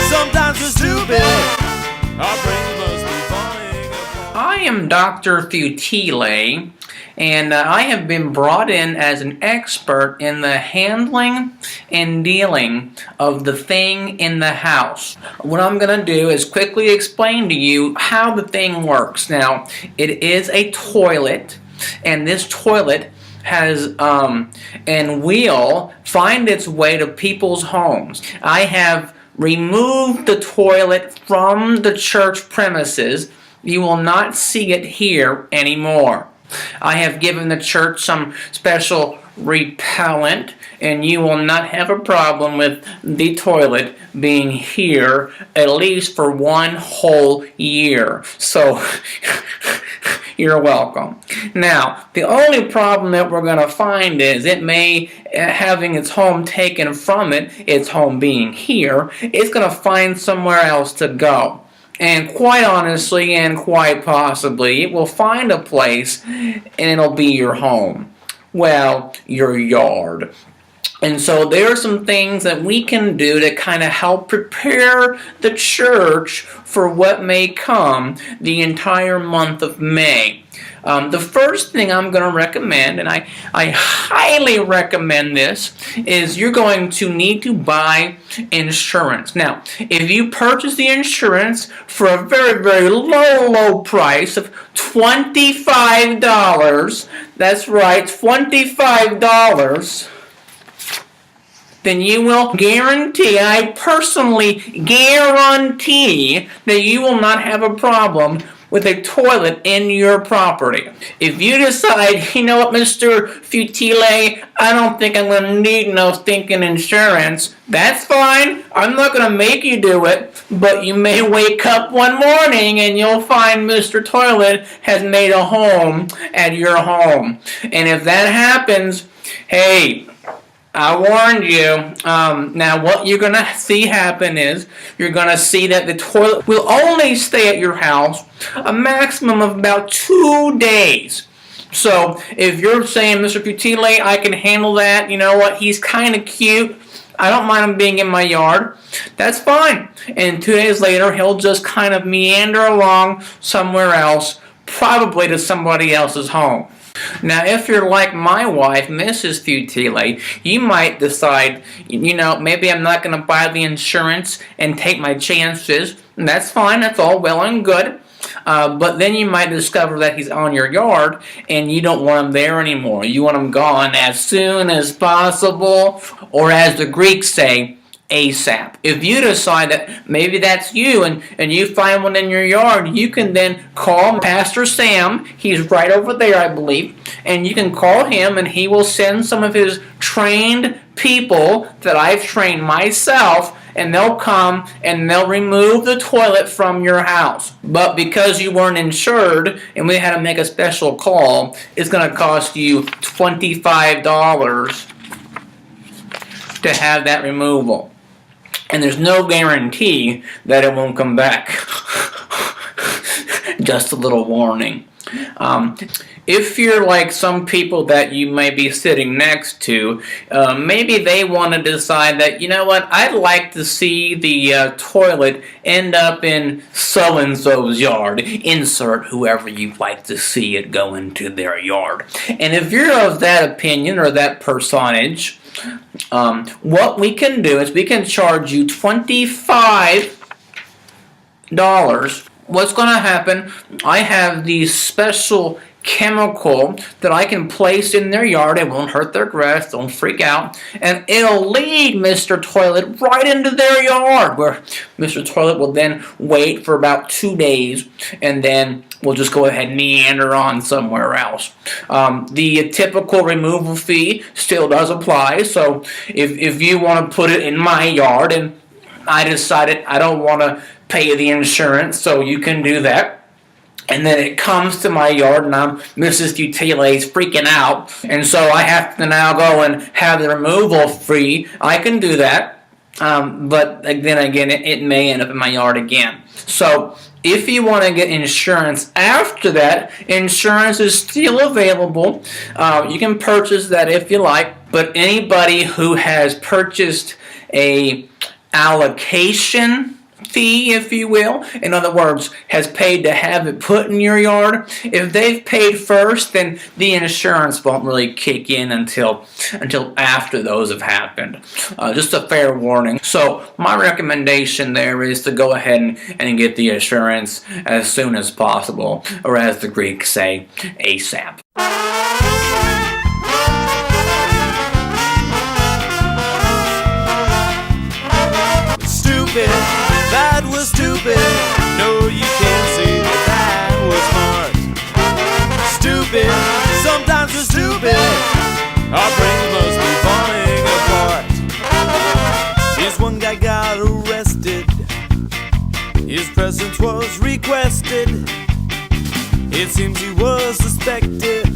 Sometimes we're stupid. Our brains must be falling apart. I am Dr. Futile, and I have been brought in as an expert in the handling and dealing of the thing in the house. What I'm going to do is quickly explain to you how the thing works. Now, it is a toilet, and this toilet has and will find its way to people's homes. I have removed the toilet from the church premises. You will not see it here anymore. I have given the church some special repellent, and you will not have a problem with the toilet being here at least for one whole year. So, you're welcome. Now, the only problem that we're going to find is it may, having its home taken from it, its home being here, it's going to find somewhere else to go. And quite honestly and quite possibly, it will find a place and it'll be your home. Well, your yard. And so there are some things that we can do to kind of help prepare the church for what may come the entire month of May. The first thing I'm going to recommend, and I highly recommend this, is you're going to need to buy insurance. Now, if you purchase the insurance for a very, very low price of $25, that's right, $25, then you will guarantee, I personally guarantee, that you will not have a problem with a toilet in your property. If you decide, you know what, Mr. Futile, I don't think I'm going to need no stinking insurance, that's fine. I'm not going to make you do it, but you may wake up one morning and you'll find Mr. Toilet has made a home at your home. And if that happens, hey, I warned you. Now what you're going to see happen is you're going to see that the toilet will only stay at your house a maximum of about 2 days. So if you're saying, Mr. Futile, I can handle that, you know what, he's kind of cute, I don't mind him being in my yard, that's fine. And 2 days later, he'll just kind of meander along somewhere else, probably to somebody else's home. Now, if you're like my wife, Mrs. Futile, you might decide, you know, maybe I'm not going to buy the insurance and take my chances. And that's fine. That's all well and good. But then you might discover that he's on your yard and you don't want him there anymore. You want him gone as soon as possible, or as the Greeks say, ASAP. If you decide that maybe that's you and you find one in your yard, you can then call Pastor Sam. He's right over there, I believe. And you can call him and he will send some of his trained people that I've trained myself, and they'll come and they'll remove the toilet from your house. But because you weren't insured and we had to make a special call, it's going to cost you $25 to have that removal. And there's no guarantee that it won't come back. Just a little warning. If you're like some people that you may be sitting next to, maybe they want to decide that, you know what, I'd like to see the toilet end up in so-and-so's yard. Insert whoever you'd like to see it go into their yard. And if you're of that opinion or that personage, what we can do is we can charge you $25. What's going to happen, I have these special chemical that I can place in their yard. It won't hurt their grass, don't freak out, and it'll lead Mr. Toilet right into their yard, where Mr. Toilet will then wait for about 2 days, and then we'll just go ahead and meander on somewhere else. The typical removal fee still does apply, so if you want to put it in my yard and I decided I don't want to pay the insurance, so you can do that. And then it comes to my yard and Mrs. Futile's freaking out. And so I have to now go and have the removal free. I can do that. But then again, it may end up in my yard again. So if you want to get insurance after that, insurance is still available. You can purchase that if you like. But anybody who has purchased a allocation fee, if you will, in other words, has paid to have it put in your yard, if they've paid first, then the insurance won't really kick in until after those have happened. Just a fair warning. So my recommendation there is to go ahead and get the insurance as soon as possible, or as the Greeks say, ASAP. Stupid, that was stupid. No, you can't say that was smart. Stupid, sometimes we're stupid. Our brains must be falling apart. This one guy got arrested. His presence was requested. It seems he was suspected